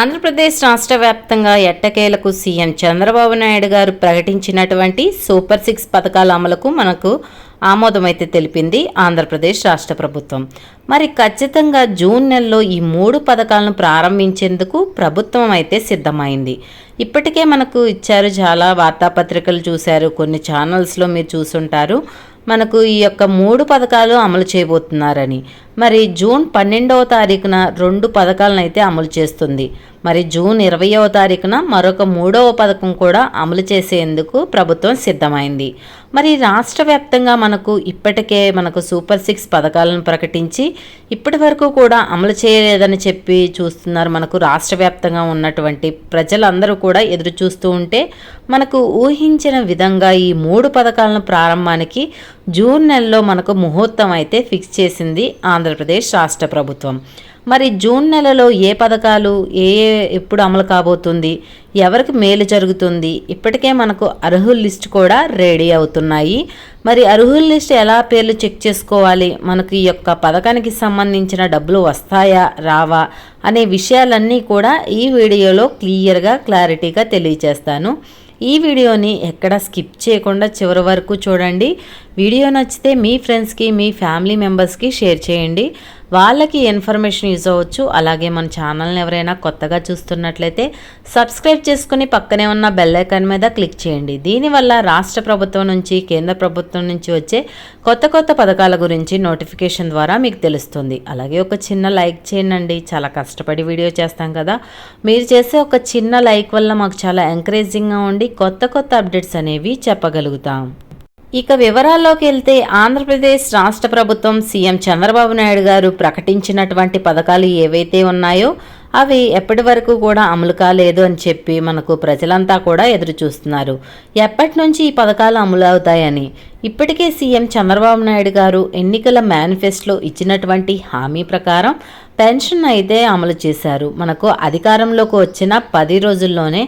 ఆంధ్రప్రదేశ్ రాష్ట్ర వ్యాప్తంగా ఎట్టకేలకు సీఎం చంద్రబాబు నాయుడు గారు ప్రకటించినటువంటి సూపర్ 6 పథకాల అమలుకు మనకు ఆమోదమైతే తెలిపింది ఆంధ్రప్రదేశ్ రాష్ట్ర ప్రభుత్వం. మరి ఖచ్చితంగా జూన్ నెలలో ఈ 3 పథకాలను ప్రారంభించేందుకు ప్రభుత్వం అయితే సిద్ధమైంది. ఇప్పటికే మనకు ఇచ్చారు, చాలా వార్తాపత్రికలు చూశారు, కొన్ని ఛానల్స్లో మీరు చూసుంటారు. మనకు ఈ యొక్క 3 పథకాలు అమలు చేయబోతున్నారని. మరి జూన్ 12వ తారీఖున 2 పథకాలను అయితే అమలు చేస్తుంది. మరి జూన్ 20వ తారీఖున మరొక 3వ పథకం కూడా అమలు చేసేందుకు ప్రభుత్వం సిద్ధమైంది. మరి రాష్ట్ర వ్యాప్తంగా ఇప్పటికే సూపర్ 6 పథకాలను ప్రకటించి ఇప్పటి వరకు కూడా అమలు చేయలేదని చెప్పి చూస్తున్నారు. రాష్ట్ర వ్యాప్తంగా ఉన్నటువంటి ప్రజలందరూ కూడా ఎదురు చూస్తూ ఉంటే ఊహించిన విధంగా ఈ 3 పథకాలను ప్రారంభానికి జూన్ నెలలో ముహూర్తం అయితే ఫిక్స్ చేసింది ఆంధ్రప్రదేశ్ రాష్ట్ర ప్రభుత్వం. మరి జూన్ నెలలో ఏ పథకాలు ఎప్పుడు అమలు కాబోతుంది, ఎవరికి మేలు జరుగుతుంది, ఇప్పటికే అర్హుల లిస్ట్ కూడా రెడీ అవుతున్నాయి. మరి అర్హుల లిస్ట్ ఎలా పేర్లు చెక్ చేసుకోవాలి, ఈ యొక్క పథకానికి సంబంధించిన డబ్బులు వస్తాయా రావా అనే విషయాలన్నీ కూడా ఈ వీడియోలో క్లారిటీగా తెలియజేస్తాను. ఈ వీడియోని ఎక్కడ స్కిప్ చేయకుండా చివరి వరకు చూడండి. వీడియో నచ్చితే మీ ఫ్రెండ్స్కి, మీ ఫ్యామిలీ మెంబర్స్కి షేర్ చేయండి. వాళ్ళకి ఇన్ఫర్మేషన్ యూజ్ అవ్వచ్చు. అలాగే మన ఛానల్ని ఎవరైనా కొత్తగా చూస్తున్నట్లయితే సబ్స్క్రైబ్ చేసుకుని పక్కనే ఉన్న బెల్ ఐకాన్ మీద క్లిక్ చేయండి. దీనివల్ల రాష్ట్ర ప్రభుత్వం నుంచి, కేంద్ర ప్రభుత్వం నుంచి వచ్చే కొత్త పథకాల గురించి నోటిఫికేషన్ ద్వారా మీకు తెలుస్తుంది. అలాగే ఒక చిన్న లైక్ చేయండి. చాలా కష్టపడి వీడియో చేస్తాం కదా, మీరు చేసే ఒక చిన్న లైక్ వల్ల మాకు చాలా ఎంకరేజింగ్గా ఉండి కొత్త అప్డేట్స్ అనేవి చెప్పగలుగుతాం. ఇక వివరాల్లోకి వెళ్తే ఆంధ్రప్రదేశ్ రాష్ట్ర ప్రభుత్వం సీఎం చంద్రబాబు నాయుడు గారు ప్రకటించినటువంటి పథకాలు ఏవైతే ఉన్నాయో అవి ఎప్పటి వరకు కూడా అమలు కాలేదు అని చెప్పి ప్రజలంతా కూడా ఎదురు చూస్తున్నారు. ఎప్పటి నుంచి ఈ పథకాలు అమలు అవుతాయని. ఇప్పటికే సీఎం చంద్రబాబు నాయుడు గారు ఎన్నికల మేనిఫెస్టోలో ఇచ్చినటువంటి హామీ ప్రకారం పెన్షన్ అయితే అమలు చేశారు. అధికారంలోకి వచ్చిన 10 రోజుల్లోనే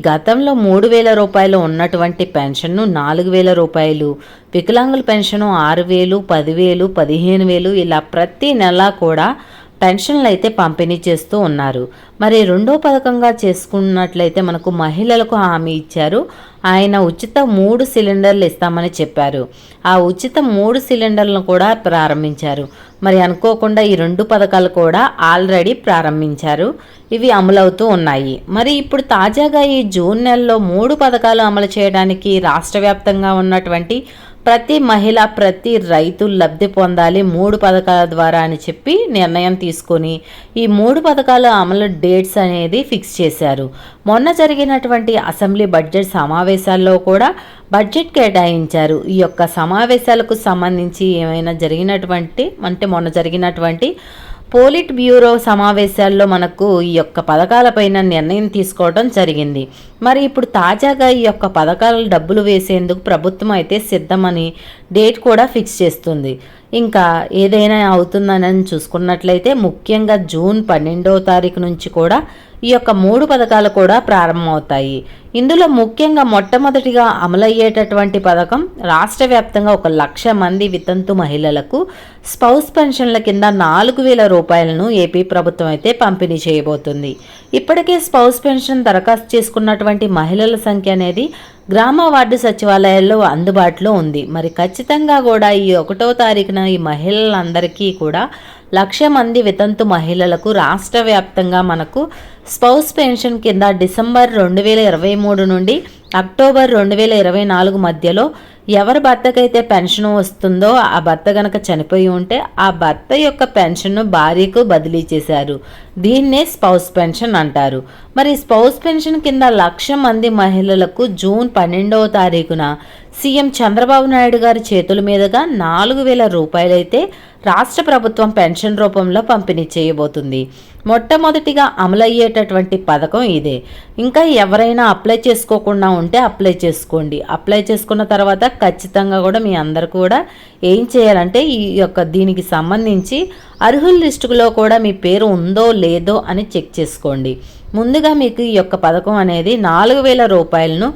గతంలో 3,000 రూపాయలు ఉన్నటువంటి పెన్షన్ను 4,000 రూపాయలు, వికలాంగుల పెన్షను 6,000, 10,000, 15,000 ఇలా ప్రతి నెల కూడా పెన్షన్లు అయితే పంపిణీ చేస్తూ ఉన్నారు. మరి 2వ పథకంగా చేసుకున్నట్లయితే మహిళలకు హామీ ఇచ్చారు. ఆయన ఉచిత 3 సిలిండర్లు ఇస్తామని చెప్పారు. ఆ ఉచిత 3 సిలిండర్లను కూడా ప్రారంభించారు. మరి అనుకోకుండా ఈ 2 పథకాలు కూడా ఆల్రెడీ ప్రారంభించారు. ఇవి అమలవుతూ ఉన్నాయి. మరి ఇప్పుడు తాజాగా ఈ జూన్ నెలలో 3 పథకాలు అమలు చేయడానికి రాష్ట్ర వ్యాప్తంగా ఉన్నటువంటి ప్రతి మహిళ, ప్రతి రైతు లబ్ధి పొందాలి 3 పథకాల ద్వారా అని చెప్పి నిర్ణయం తీసుకొని ఈ 3 పథకాల అమలు డేట్స్ అనేది ఫిక్స్ చేశారు. మొన్న జరిగినటువంటి అసెంబ్లీ బడ్జెట్ సమావేశాల్లో కూడా బడ్జెట్ కేటాయించారు. ఈ యొక్క సమావేశాలకు సంబంధించి ఏమైనా మొన్న జరిగినటువంటి పోలిట్ బ్యూరో సమావేశాల్లో ఈ యొక్క పథకాలపైన నిర్ణయం తీసుకోవడం జరిగింది. మరి ఇప్పుడు తాజాగా ఈ యొక్క పథకాల డబ్బులు వేసేందుకు ప్రభుత్వం అయితే సిద్ధమని డేట్ కూడా ఫిక్స్ చేస్తుంది. ఇంకా ఏదైనా అవుతుందని చూసుకున్నట్లయితే ముఖ్యంగా జూన్ 12వ తారీఖు నుంచి కూడా ఈ యొక్క 3 పథకాలు కూడా ప్రారంభమవుతాయి. ఇందులో ముఖ్యంగా మొట్టమొదటిగా అమలయ్యేటటువంటి పథకం రాష్ట్ర వ్యాప్తంగా 1,00,000 మంది వితంతు మహిళలకు స్పౌస్ పెన్షన్ల కింద 4,000 రూపాయలను ఏపీ ప్రభుత్వం అయితే పంపిణీ చేయబోతుంది. ఇప్పటికే స్పౌస్ పెన్షన్ దరఖాస్తు చేసుకున్నటువంటి మహిళల సంఖ్య అనేది గ్రామ వార్డు సచివాలయాల్లో అందుబాటులో ఉంది. మరి ఖచ్చితంగా కూడా ఈ 1వ తారీఖున ఈ మహిళలందరికీ కూడా 1,00,000 మంది వితంతు మహిళలకు రాష్ట్ర వ్యాప్తంగా స్పౌస్ పెన్షన్ కింద డిసెంబర్ 2023 నుండి అక్టోబర్ 2024 మధ్యలో ఎవరి భర్తకైతే పెన్షన్ వస్తుందో ఆ భర్త గనక చనిపోయి ఉంటే ఆ భర్త యొక్క పెన్షన్ను భార్యకు బదిలీ చేశారు. దీన్నే స్పౌస్ పెన్షన్ అంటారు. మరి స్పౌస్ పెన్షన్ కింద 1,00,000 మంది మహిళలకు జూన్ 12వ తారీఖున సీఎం చంద్రబాబు నాయుడు గారి చేతుల మీదుగా 4,000 రూపాయలైతే రాష్ట్ర ప్రభుత్వం పెన్షన్ రూపంలో పంపిణీ చేయబోతుంది. మొట్టమొదటిగా అమలయ్యేటటువంటి పథకం ఇదే. ఇంకా ఎవరైనా అప్లై చేసుకోకుండా ఉంటే అప్లై చేసుకోండి. అప్లై చేసుకున్న తర్వాత ఖచ్చితంగా కూడా మీ అందరు కూడా ఏం చేయాలంటే దీనికి సంబంధించి అర్హుల లిస్టులో కూడా మీ పేరు ఉందో లేదో అని చెక్ చేసుకోండి. ముందుగా మీకు ఈ యొక్క పథకం అనేది 4,000 రూపాయలను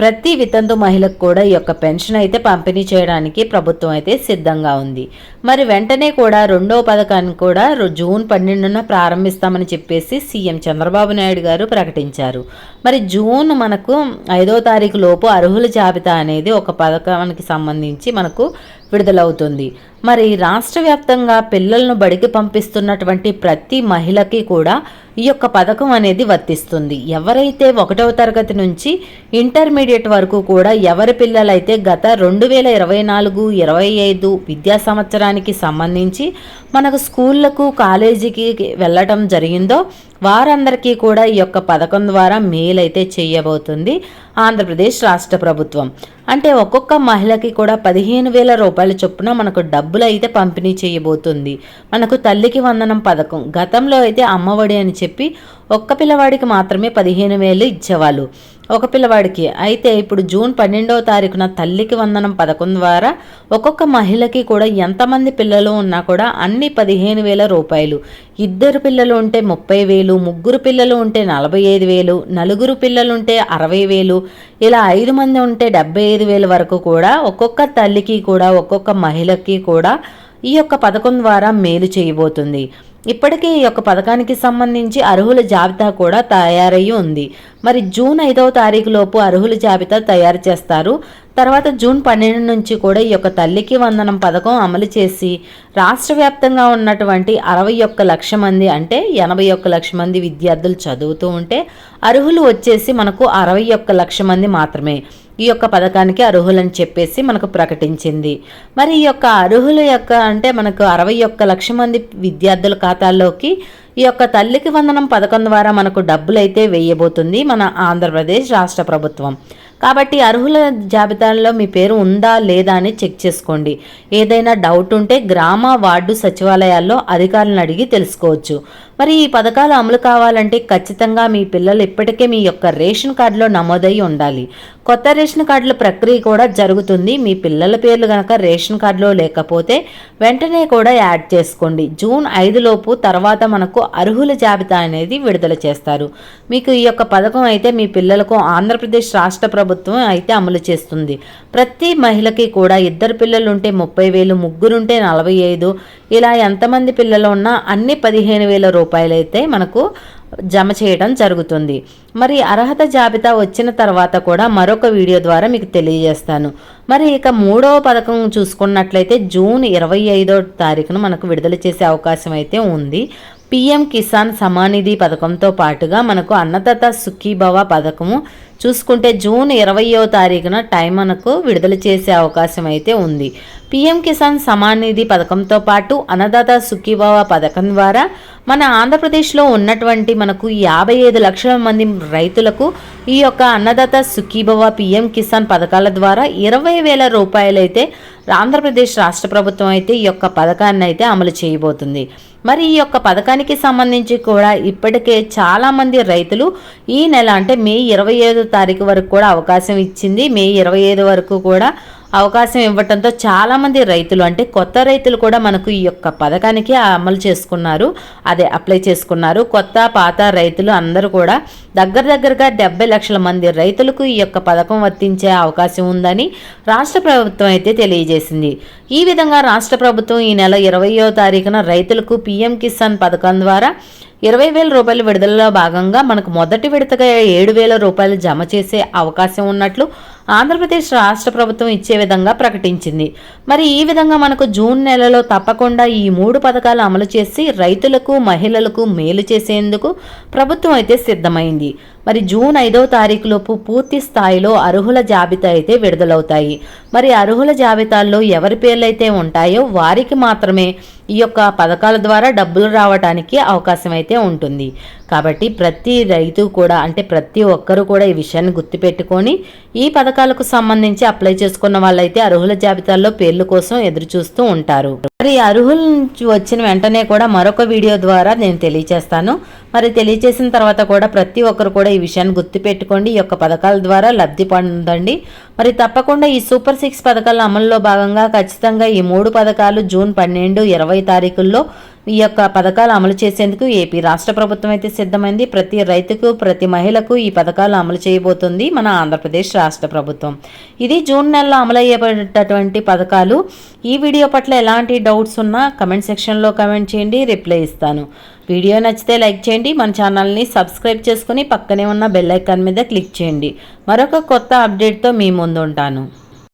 ప్రతి వితంతు మహిళకు కూడా ఈ యొక్క పెన్షన్ అయితే పంపిణీ చేయడానికి ప్రభుత్వం అయితే సిద్ధంగా ఉంది. మరి వెంటనే కూడా రెండవ పథకాన్ని కూడా జూన్ 12న ప్రారంభిస్తామని చెప్పేసి సీఎం చంద్రబాబు నాయుడు గారు ప్రకటించారు. మరి జూన్ మనకు 5వ తారీఖు లోపు అర్హుల జాబితా అనేది ఒక పథకానికి సంబంధించి మనకు విడుదలవుతుంది. మరి రాష్ట్ర వ్యాప్తంగా పిల్లలను బడికి పంపిస్తున్నటువంటి ప్రతి మహిళకి కూడా ఈ యొక్క పథకం అనేది వర్తిస్తుంది. ఎవరైతే 1వ తరగతి నుంచి ఇంటర్మీడియట్ వరకు కూడా ఎవరి పిల్లలైతే గత 2024-25 విద్యా సంవత్సరానికి సంబంధించి మనకు స్కూళ్లకు కాలేజీకి వెళ్ళటం జరిగిందో వారందరికీ కూడా ఈ యొక్క పథకం ద్వారా మేలైతే చేయబోతుంది ఆంధ్రప్రదేశ్ రాష్ట్ర ప్రభుత్వం. అంటే ఒక్కొక్క మహిళకి కూడా 15,000 రూపాయల చొప్పున మనకు డబ్బులు అయితే పంపిణీ చేయబోతుంది. మనకు తల్లికి వందనం పథకం గతంలో అయితే అమ్మఒడి అని చెప్పి ఒక్క పిల్లవాడికి మాత్రమే 15,000 ఇచ్చేవాళ్ళు ఒక పిల్లవాడికి. అయితే ఇప్పుడు జూన్ 12వ తారీఖున తల్లికి వందనం పథకం ద్వారా ఒక్కొక్క మహిళకి కూడా ఎంతమంది పిల్లలు ఉన్నా కూడా అన్ని 15,000 రూపాయలు. 2 పిల్లలు ఉంటే 30,000, 3 పిల్లలు ఉంటే 45,000, 4 పిల్లలు ఉంటే 60,000, ఇలా 5 మంది ఉంటే 75,000 వరకు కూడా ఒక్కొక్క తల్లికి కూడా ఒక్కొక్క మహిళకి కూడా ఈ యొక్క పథకం ద్వారా మేలు చేయబోతుంది. ఇప్పటికే ఈ యొక్క పథకానికి సంబంధించి అర్హుల జాబితా కూడా తయారయ్యి ఉంది. మరి జూన్ 5వ తారీఖు లోపు అర్హుల జాబితా తయారు చేస్తారు. తర్వాత జూన్ 12 నుంచి కూడా ఈ యొక్క తల్లికి వందనం పథకం అమలు చేసి రాష్ట్ర వ్యాప్తంగా ఉన్నటువంటి 61 లక్షల మంది అంటే 81 లక్షల మంది విద్యార్థులు చదువుతూ ఉంటే అర్హులు వచ్చేసి మనకు 61 లక్షల మంది మాత్రమే ఈ యొక్క పథకానికి అర్హులని చెప్పేసి మనకు ప్రకటించింది. మరి ఈ యొక్క అర్హుల యొక్క అంటే మనకు 61 లక్షల మంది విద్యార్థుల ఖాతాల్లోకి ఈ యొక్క తల్లికి వందనం పథకం ద్వారా మనకు డబ్బులైతే వేయబోతుంది మన ఆంధ్రప్రదేశ్ రాష్ట్ర ప్రభుత్వం. కాబట్టి అర్హుల జాబితాలో మీ పేరు ఉందా లేదా అని చెక్ చేసుకోండి. ఏదైనా డౌట్ ఉంటే గ్రామ వార్డు సచివాలయాల్లో అధికారులను అడిగి తెలుసుకోవచ్చు. మరి ఈ పథకాలు అమలు కావాలంటే ఖచ్చితంగా మీ పిల్లలు ఇప్పటికే మీ యొక్క రేషన్ కార్డులో నమోదై ఉండాలి. కొత్త రేషన్ కార్డుల ప్రక్రియ కూడా జరుగుతుంది. మీ పిల్లల పేర్లు కనుక రేషన్ కార్డులో లేకపోతే వెంటనే కూడా యాడ్ చేసుకోండి. జూన్ 5 లోపు తర్వాత మనకు అర్హుల జాబితా అనేది విడుదల చేస్తారు. మీకు ఈ యొక్క పథకం అయితే మీ పిల్లలకు ఆంధ్రప్రదేశ్ రాష్ట్ర ప్రభుత్వం అయితే అమలు చేస్తుంది. ప్రతి మహిళకి కూడా 2 పిల్లలు ఉంటే 30,000, 3 ఉంటే 45, ఇలా ఎంతమంది పిల్లలు ఉన్నా అన్ని 15,000 రూపాయలు అయితే మనకు జమ చేయడం జరుగుతుంది. మరి అర్హత జాబితా వచ్చిన తర్వాత కూడా మరొక వీడియో ద్వారా మీకు తెలియజేస్తాను. మరి ఇక 3వ పథకం చూసుకున్నట్లయితే జూన్ 25వ తారీఖున మనకు విడుదల చేసే అవకాశం అయితే ఉంది. పీఎం కిసాన్ సమానిధి పథకంతో పాటుగా మనకు అన్నదాత సుఖీభవ పథకము చూసుకుంటే జూన్ 20వ తారీఖున టైం మనకు విడుదల చేసే అవకాశం అయితే ఉంది. పీఎం కిసాన్ సమానిధి పథకంతో పాటు అన్నదాత సుఖీభవ పథకం ద్వారా మన ఆంధ్రప్రదేశ్లో ఉన్నటువంటి మనకు 55 లక్షల మంది రైతులకు ఈ యొక్క అన్నదాత సుఖీభవ పీఎం కిసాన్ పథకాల ద్వారా 20,000 రూపాయలైతే ఆంధ్రప్రదేశ్ రాష్ట్ర ప్రభుత్వం అయితే ఈ యొక్క పథకాన్ని అయితే అమలు చేయబోతుంది. మరి ఈ యొక్క పథకానికి సంబంధించి కూడా ఇప్పటికే చాలామంది రైతులు ఈ నెల అంటే మే 25వ తారీఖు వరకు కూడా అవకాశం ఇచ్చింది. మే 25 వరకు కూడా అవకాశం ఇవ్వటంతో చాలామంది రైతులు అంటే కొత్త రైతులు కూడా మనకు ఈ యొక్క పథకానికి అమలు చేసుకున్నారు, అప్లై చేసుకున్నారు. కొత్త పాత రైతులు అందరూ కూడా దగ్గరగా 70 లక్షల మంది రైతులకు ఈ యొక్క పథకం వర్తించే అవకాశం ఉందని రాష్ట్ర ప్రభుత్వం అయితే తెలియజేసింది. ఈ విధంగా రాష్ట్ర ప్రభుత్వం ఈ నెల 20వ తారీఖున రైతులకు పీఎం కిసాన్ పథకం ద్వారా 20,000 రూపాయల విడుదలలో భాగంగా మనకు మొదటి విడతగా 7,000 రూపాయలు జమ చేసే అవకాశం ఉన్నట్లు ఆంధ్రప్రదేశ్ రాష్ట్ర ప్రభుత్వం ఇచ్చే విధంగా ప్రకటించింది. మరి ఈ విధంగా మనకు జూన్ నెలలో తప్పకుండా ఈ 3 పథకాలు అమలు చేసి రైతులకు మహిళలకు మేలు చేసేందుకు ప్రభుత్వం అయితే సిద్ధమైంది. మరి జూన్ 5వ తారీఖులోపు పూర్తి స్థాయిలో అర్హుల జాబితా అయితే విడుదలవుతాయి. మరి అర్హుల జాబితాల్లో ఎవరి పేర్లు అయితే ఉంటాయో వారికి మాత్రమే ఈ యొక్క పథకాల ద్వారా డబ్బులు రావడానికి అవకాశం అయితే ఉంటుంది. కాబట్టి ప్రతి రైతు కూడా అంటే ప్రతి ఒక్కరూ కూడా ఈ విషయాన్ని గుర్తుపెట్టుకొని ఈ పథకాలకు సంబంధించి అప్లై చేసుకున్న వాళ్ళైతే అర్హుల జాబితాల్లో పేర్ల కోసం ఎదురు చూస్తూ ఉంటారు. మరి అర్హుల నుంచి వచ్చిన వెంటనే కూడా మరొక వీడియో ద్వారా నేను తెలియజేస్తాను. మరి తెలియజేసిన తర్వాత కూడా ప్రతి ఒక్కరు కూడా ఈ విషయాన్ని గుర్తుపెట్టుకోండి. ఈ యొక్క పథకాల ద్వారా లబ్ధి పొందండి. మరి తప్పకుండా ఈ సూపర్ 6 పథకాల అమలులో భాగంగా ఖచ్చితంగా ఈ 3 పథకాలు జూన్ 12, 20 తారీఖుల్లో ఈ యొక్క పథకాలు అమలు చేసేందుకు ఏపీ రాష్ట్ర ప్రభుత్వం అయితే సిద్ధమైంది. ప్రతి రైతుకు, ప్రతి మహిళకు ఈ పథకాలు అమలు చేయబోతుంది మన ఆంధ్రప్రదేశ్ రాష్ట్ర ప్రభుత్వం. ఇది జూన్ నెలలో అమలయ్యేటటువంటి పథకాలు. ఈ వీడియో పట్ల ఎలాంటి డౌట్స్ ఉన్నా కమెంట్ సెక్షన్లో కమెంట్ చేయండి, రిప్లై ఇస్తాను. వీడియో నచ్చితే లైక్ చేయండి, మన ఛానల్ని సబ్స్క్రైబ్ చేసుకుని పక్కనే ఉన్న బెల్ ఐకాన్ మీద క్లిక్ చేయండి. మరొక కొత్త అప్డేట్తో మీ ముందు ఉంటాను.